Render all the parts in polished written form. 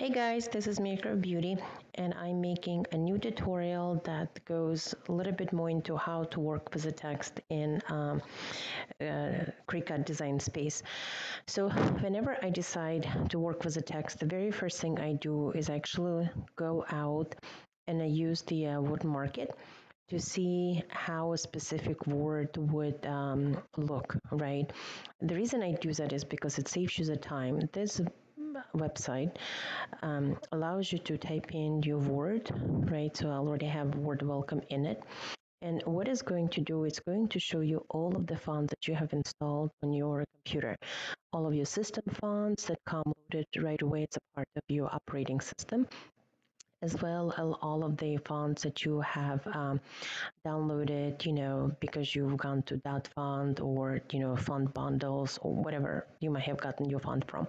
Hey guys, this is Maker of Beauty, and I'm making a new tutorial that goes a little bit more into how to work with the text in Cricut Design Space. So whenever I decide to work with the text, the very first thing I do is actually go out and I use the word market to see how a specific word would look, right? The reason I do that is because it saves you the time. This website allows you to type in your word, right? So I already have word welcome in it. And what it's going to do, it's going to show you all of the fonts that you have installed on your computer, all of your system fonts that come loaded right away. It's a part of your operating system, as well as all of the fonts that you have downloaded, because you've gone to that font or, font bundles or whatever you might have gotten your font from.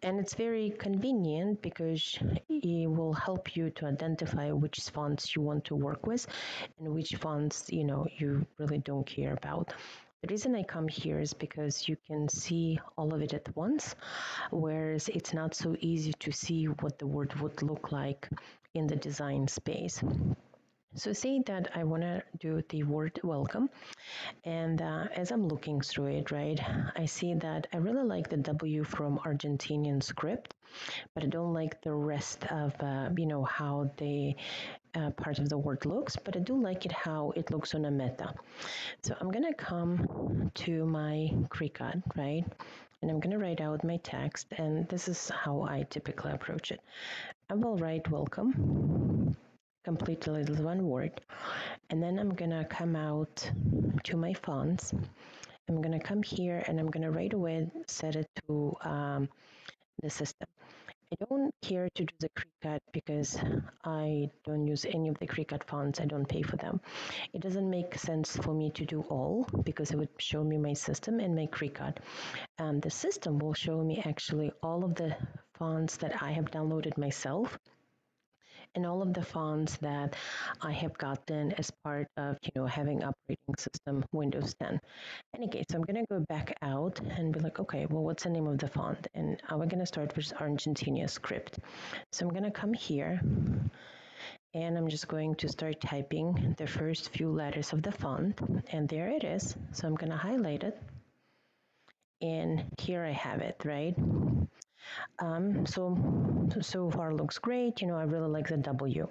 And it's very convenient because it will help you to identify which fonts you want to work with and which fonts, you really don't care about. The reason I come here is because you can see all of it at once, whereas it's not so easy to see what the word would look like in the design space. So say that I want to do the word welcome, and as I'm looking through it, right, I see that I really like the W from Argentinian script, but I don't like the rest of, how the part of the word looks, but I do like it how it looks on a meta. So I'm going to come to my Cricut, right, and I'm going to write out my text, and this is how I typically approach it. I will write welcome completely with one word, and then I'm gonna come out to my fonts. I'm gonna come here and I'm gonna right away set it to the system. I don't care to do the Cricut because I don't use any of the Cricut fonts. I don't pay for them. It doesn't make sense for me to do all because it would show me my system and my Cricut. The system will show me actually all of the fonts that I have downloaded myself and all of the fonts that I have gotten as part of, having operating system Windows 10. Okay, so I'm going to go back out and be like, okay, well, what's the name of the font? And we're going to start with Argentina script. So I'm going to come here and I'm just going to start typing the first few letters of the font. And there it is. So I'm going to highlight it. And here I have it, right? So far looks great. I really like the W.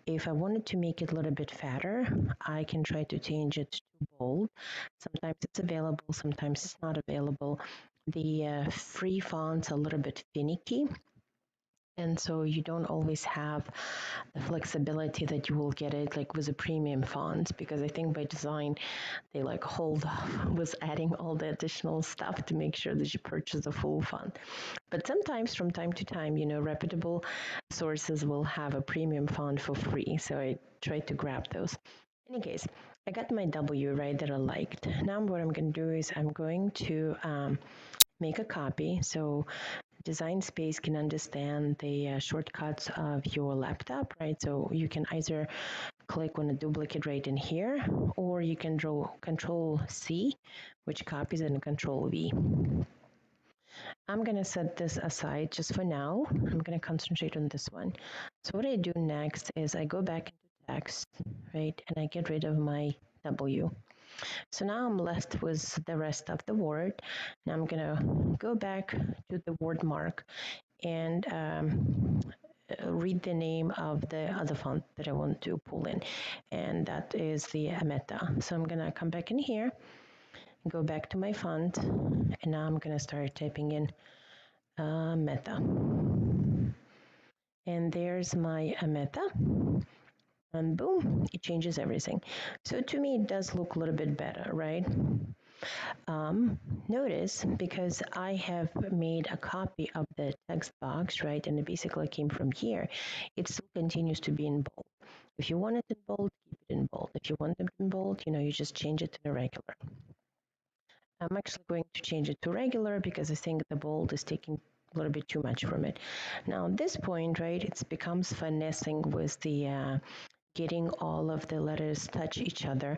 If I wanted to make it a little bit fatter, I can try to change it to bold. Sometimes it's available, sometimes it's not available. The free fonts are a little bit finicky, and so you don't always have the flexibility that you will get it like with the premium fonts, because I think by design they like hold off with adding all the additional stuff to make sure that you purchase the full font. But sometimes from time to time, reputable sources will have a premium font for free, so I try to grab those. In any case, I got my W right that I liked. Now what I'm going to do is I'm going to make a copy. So Design Space can understand the shortcuts of your laptop, right? So you can either click on a duplicate right in here, or you can draw Control C, which copies it, and Control V. I'm going to set this aside just for now. I'm going to concentrate on this one. So what I do next is I go back into text, right? And I get rid of my W. So now I'm left with the rest of the word. Now I'm going to go back to the word mark and read the name of the other font that I want to pull in. And that is the Meta. So I'm going to come back in here, go back to my font, and now I'm going to start typing in Meta. And there's my Meta. And boom, it changes everything. So to me, it does look a little bit better, right? Notice, because I have made a copy of the text box, right, and it basically came from here, it still continues to be in bold. If you want it in bold, keep it in bold. If you want it in bold, you just change it to the regular. I'm actually going to change it to regular because I think the bold is taking a little bit too much from it. Now at this point, right, it becomes finessing with the getting all of the letters touch each other,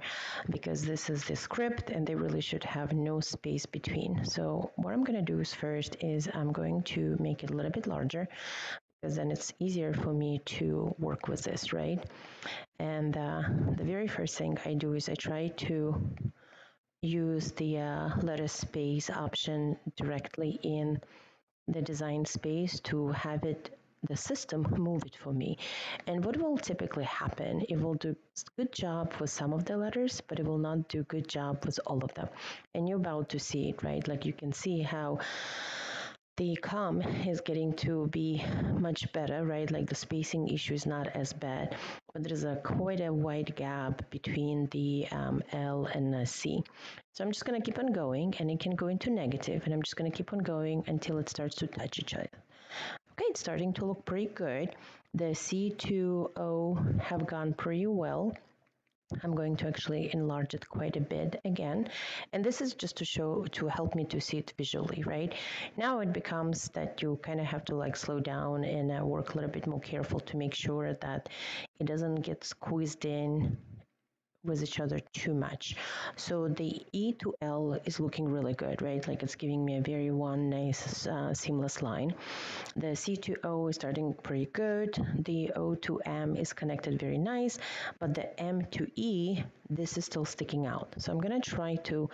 because this is the script and they really should have no space between. So what I'm going to do is first is I'm going to make it a little bit larger. because then it's easier for me to work with this, right? And the very first thing I do is I try to use the letter space option directly in the design space to have it the system move it for me. And what will typically happen, it will do a good job with some of the letters, but it will not do a good job with all of them. And you're about to see it, right? Like you can see how the com is getting to be much better, right? Like the spacing issue is not as bad, but there's a quite a wide gap between the L and the C. So I'm just going to keep on going, and it can go into negative, and I'm just going to keep on going until it starts to touch each other. Okay, it's starting to look pretty good. The C to O have gone pretty well. I'm going to actually enlarge it quite a bit again. And this is just to help me to see it visually, right? Now it becomes that you kind of have to like slow down and work a little bit more careful to make sure that it doesn't get squeezed in with each other too much. So the E to L is looking really good, right? Like it's giving me a very one nice seamless line. The C to O is starting pretty good. The O to M is connected very nice, but the M to E, this is still sticking out. So I'm gonna try to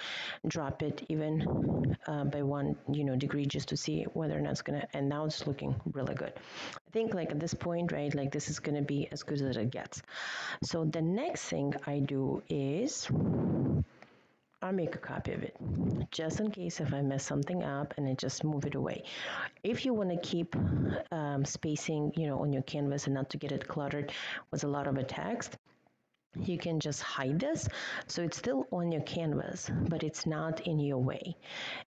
drop it even by 1 degree just to see whether or not it's gonna, and now it's looking really good. I think like at this point, right, like this is gonna be as good as it gets. So the next thing I do is I make a copy of it, just in case if I mess something up, and I just move it away. If you want to keep spacing, on your canvas and not to get it cluttered with a lot of text, you can just hide this, so it's still on your canvas, but it's not in your way.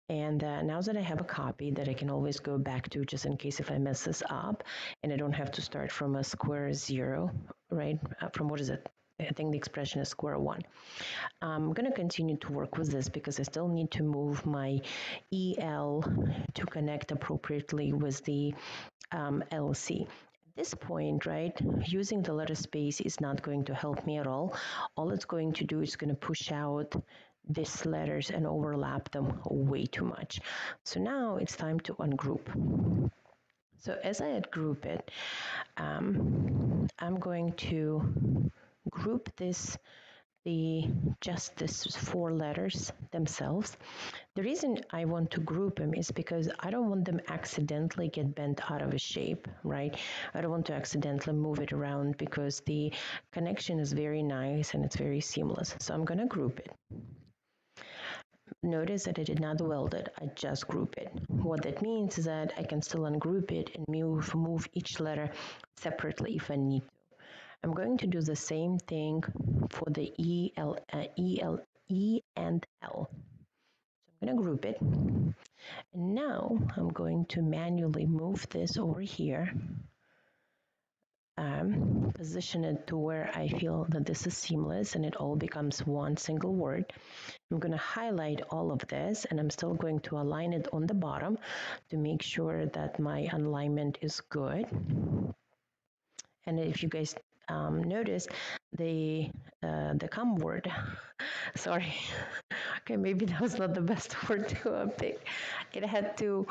And now that I have a copy that I can always go back to just in case if I mess this up, and I don't have to start from a square zero, right? From what is it? I think the expression is square one. I'm going to continue to work with this because I still need to move my EL to connect appropriately with the LC. At this point, right, using the letter space is not going to help me at all. All it's going to do is going to push out these letters and overlap them way too much. So now it's time to ungroup. So as I group it, I'm going to group just these 4 letters themselves. The reason I want to group them is because I don't want them accidentally get bent out of a shape, right? I don't want to accidentally move it around because the connection is very nice and it's very seamless. So I'm going to group it. Notice that I did not weld it, I just group it. What that means is that I can still ungroup it and move each letter separately if I need to. I'm going to do the same thing for the E and L. So I'm going to group it. And now I'm going to manually move this over here, position it to where I feel that this is seamless and it all becomes one single word. I'm going to highlight all of this, and I'm still going to align it on the bottom to make sure that my alignment is good. And if you guys notice, the com word, sorry, okay, maybe that was not the best word to pick. It had to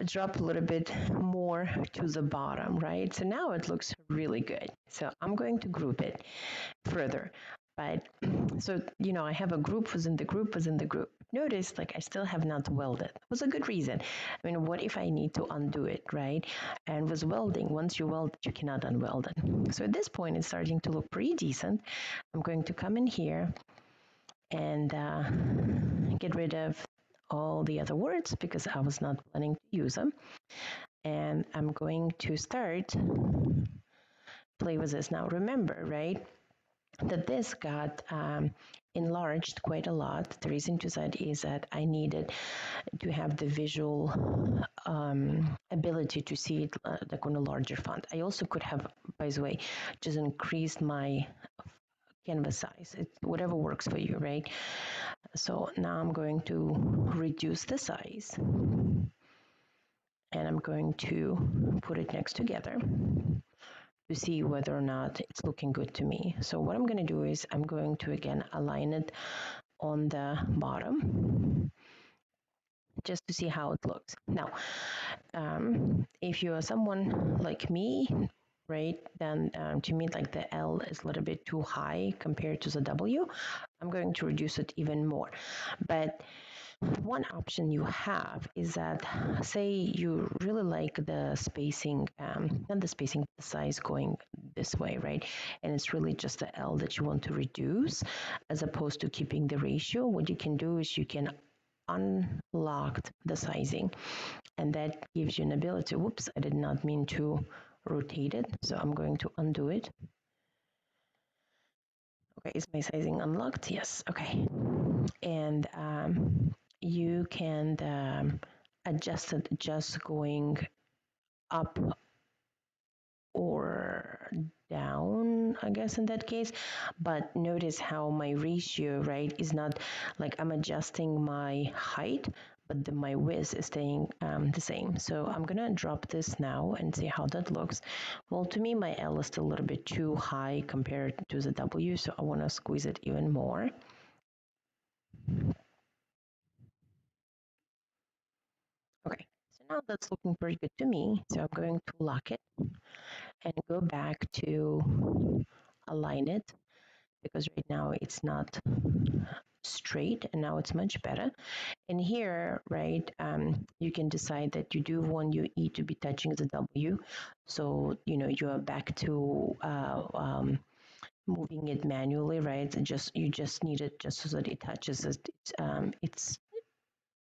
drop a little bit more to the bottom, right? So now it looks really good. So I'm going to group it further. But so, I have a group within the group within the group. Notice, like, I still have not welded. It was a good reason. I mean, what if I need to undo it, right? And with welding, once you weld it, you cannot unweld it. So at this point, it's starting to look pretty decent. I'm going to come in here and get rid of all the other words because I was not planning to use them. And I'm going to start play with this. Now, remember, right, that this got enlarged quite a lot. The reason to that is that I needed to have the visual ability to see it like on a larger font. I also could have, by the way, just increased my canvas size. It's whatever works for you, right? So now I'm going to reduce the size, and I'm going to put it next together to see whether or not it's looking good to me. So what I'm going to do is I'm going to again align it on the bottom. just to see how it looks. Now, if you are someone like me, right, then to me, like the L is a little bit too high compared to the W, I'm going to reduce it even more. But one option you have is that, say you really like the spacing, not the spacing, the size going this way, right? And it's really just the L that you want to reduce as opposed to keeping the ratio. What you can do is you can unlock the sizing, and that gives you an ability. Whoops, I did not mean to rotate it, so I'm going to undo it. Okay, is my sizing unlocked? Yes, okay. And you can adjust it just going up or down, I guess, in that case. But notice how my ratio, right, is not like I'm adjusting my height, but my width is staying the same. So I'm gonna drop this now and see how that looks. Well, to me, my L is still a little bit too high compared to the W, so I wanna squeeze it even more. Okay, so now that's looking pretty good to me. So I'm going to lock it and go back to align it, because right now it's not straight and now it's much better. And here, right, you can decide that you do want your E to be touching the W. So, you are back to moving it manually, right? You just need it just so that it touches it's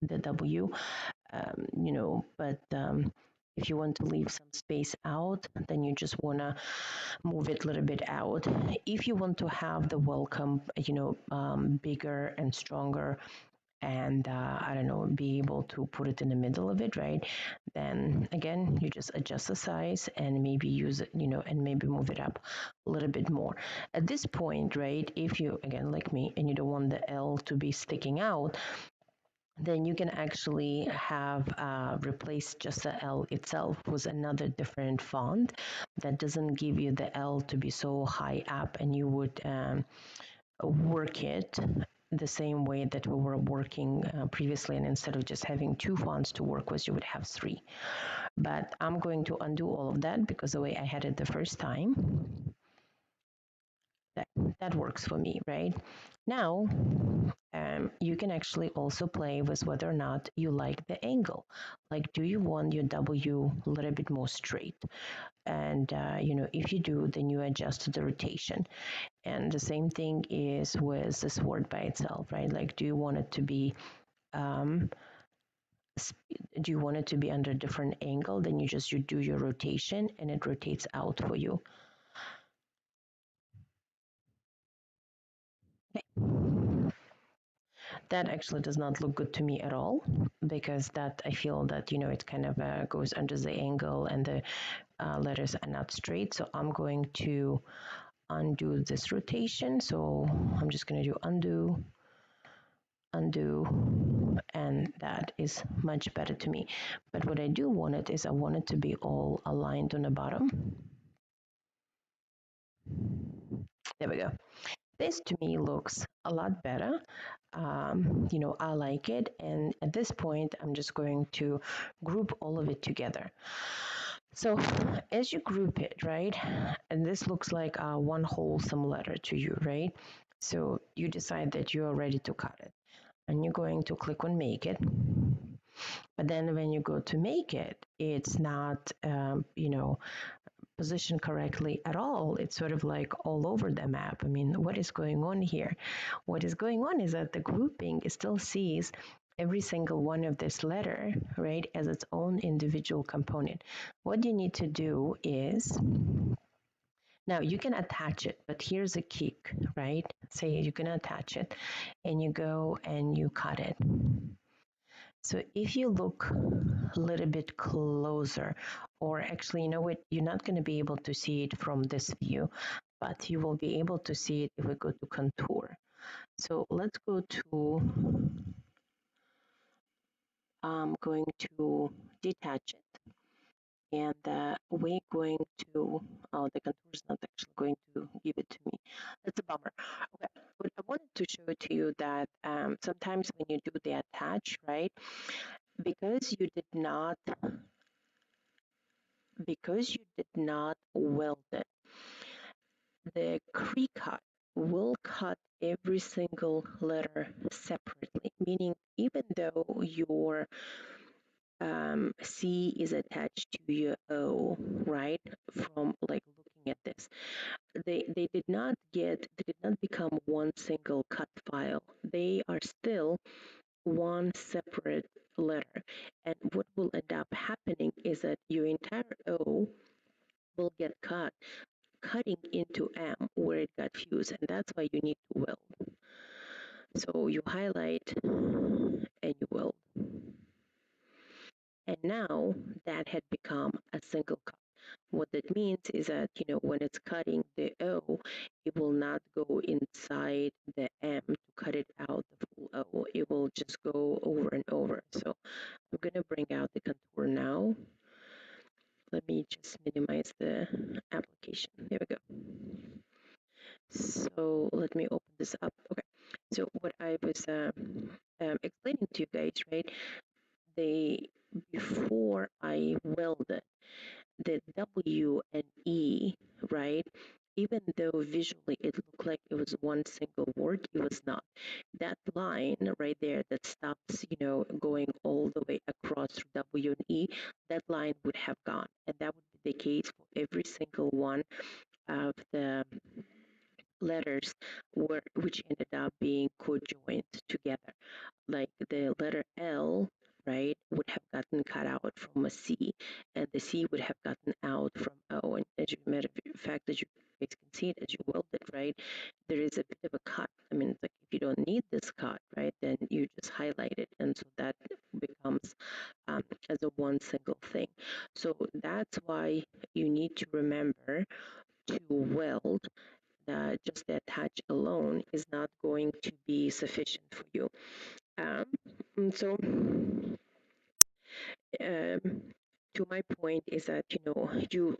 the W, but if you want to leave some space out, then you just want to move it a little bit out. If you want to have the welcome, bigger and stronger, and I don't know, be able to put it in the middle of it, right? Then again, you just adjust the size and maybe use it, and maybe move it up a little bit more. At this point, right, if you, again, like me, and you don't want the L to be sticking out, then you can actually have replace just the L itself with another different font that doesn't give you the L to be so high up, and you would work it the same way that we were working previously, and instead of just having two fonts to work with, you would have three. But I'm going to undo all of that because the way I had it the first time, that works for me, right? Now, you can actually also play with whether or not you like the angle. Like, do you want your W a little bit more straight? And, if you do, then you adjust the rotation. And the same thing is with this word by itself, right? Like, do you want it to be do you want it to be under a different angle? Then you do your rotation and it rotates out for you. Okay. That actually does not look good to me at all, because that I feel that it kind of goes under the angle and the letters are not straight. So I'm going to undo this rotation. So I'm just going to do undo, undo, and that is much better to me. But what I do want it is I want it to be all aligned on the bottom. There we go. This to me looks a lot better. I like it. And at this point, I'm just going to group all of it together. So as you group it, right, and this looks like one wholesome letter to you, right? So you decide that you are ready to cut it. And you're going to click on make it. But then when you go to make it, it's not, positioned correctly at all. It's sort of like all over the map. I mean, what is going on here? What is going on is that the grouping still sees every single one of this letter, right, as its own individual component. What you need to do is, now you can attach it, but here's a kick, right? Say you're gonna attach it and you go and you cut it. So if you look a little bit closer, or actually, you know what, you're not going to be able to see it from this view, but you will be able to see it if we go to contour. So let's go to, I'm going to detach it. And we're going to, oh, the contour is not actually going to give it to me. That's a bummer. Okay, but I wanted to show it to you that sometimes when you do the attach, right, because you did not weld it, the Cricut will cut every single letter separately, meaning even though your C is attached to your O, right? From like looking at this, they did not become one single cut file. They are still one separate letter. And what will end up happening is that your entire O will get cutting into M where it got fused, and that's why you need to weld. So you highlight and you weld. And now that had become a single cut. What that means is that, when it's cutting the O, it will not go inside the M to cut it out the full O. It will just go over and over. So I'm going to bring out the contour now. Let me just minimize the application. There we go. So let me open this up. Okay. So what I was explaining to you guys, right? Before I welded the W and E, right? Even though visually it looked like it was one single word, it was not. That line right there that stops, going all the way across W and E, that line would have gone. And that would be the case for every single one of the letters which ended up being cojoined together. Like the letter L, right, would have gotten cut out from a C, and the C would have gotten out from O. And as a matter of fact, as you guys can see it, as you weld it, right, there is a bit of a cut. I mean, it's like if you don't need this cut, right, then you just highlight it, and so that becomes as a one single thing. So that's why you need to remember to weld. Just the attach alone is not going to be sufficient for you. So to my point is that you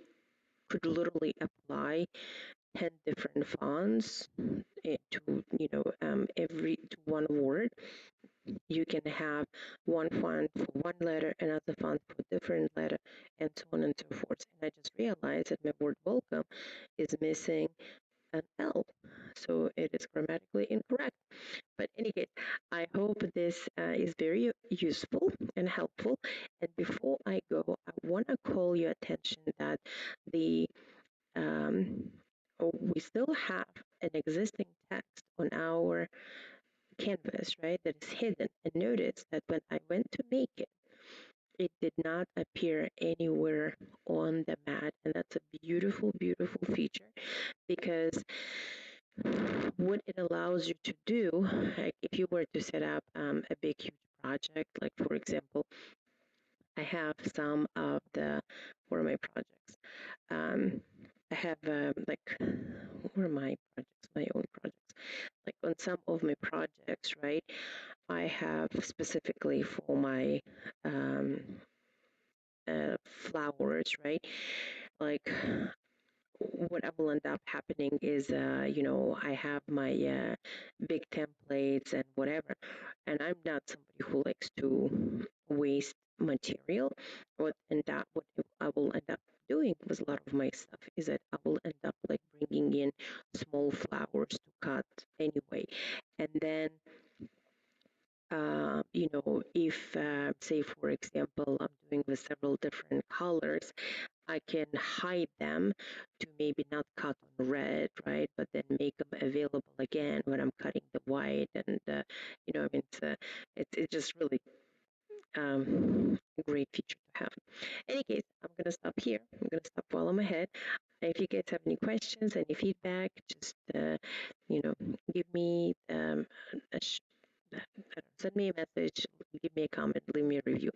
could literally apply 10 different fonts to every to one word. You can have one font for one letter, another font for a different letter, and so on and so forth. And I just realized that my word welcome is missing an L, so it is grammatically incorrect. But in any case, I hope this is very useful and helpful. And before I go, I want to call your attention that the we still have an existing text on our canvas, right, that is hidden. And notice that when I went to make it, it did not appear anywhere on the mat. And that's a beautiful, beautiful feature because what it allows you to do, like if you were to set up a big, huge project, like for example, I have some of what are my projects? I have like, what are my projects? My own projects. Like on some of my projects, right? I have specifically for my flowers, right? Like what will end up happening is, I have my big templates and whatever, and I'm not somebody who likes to waste material. What I will end up doing with a lot of my stuff is that I will end up like bringing in small flowers to cut anyway, and then if say for example I'm doing with several different colors, I can hide them to maybe not cut on red, right? But then make them available again when I'm cutting the white, and I mean, it's just really a great feature to have. In any case, I'm gonna stop here. I'm gonna stop while I'm ahead. If you guys have any questions, any feedback, just give me send me a message, give me a comment, leave me a review.